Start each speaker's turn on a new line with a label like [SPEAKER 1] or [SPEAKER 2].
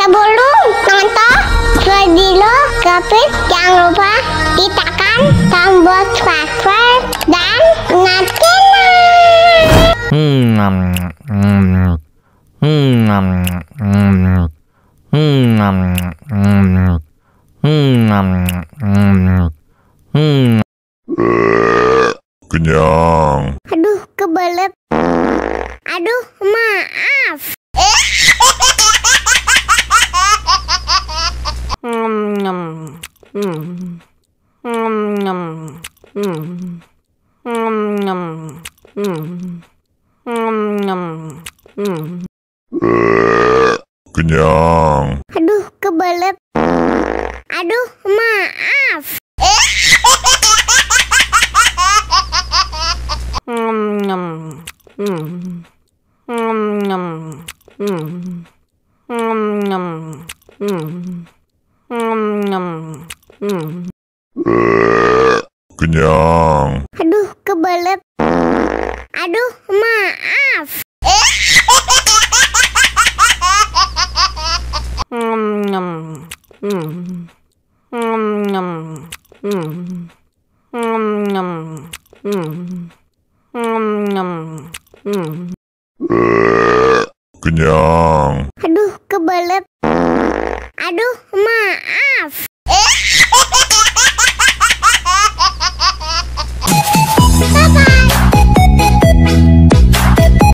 [SPEAKER 1] Sebelum nonton video Kepit, jangan lupa tekan tombol subscribe dan nyalakan.
[SPEAKER 2] Kenyang.
[SPEAKER 1] Aduh, kebelet. Aduh, maaf.
[SPEAKER 2] Kenyang.
[SPEAKER 1] Aduh, kebelet. Aduh, maaf.
[SPEAKER 2] Kenyang.
[SPEAKER 1] Aduh, kebelet. Aduh, maaf.
[SPEAKER 2] Kenyang.
[SPEAKER 1] Aduh, kebelet. Aduh, maaf.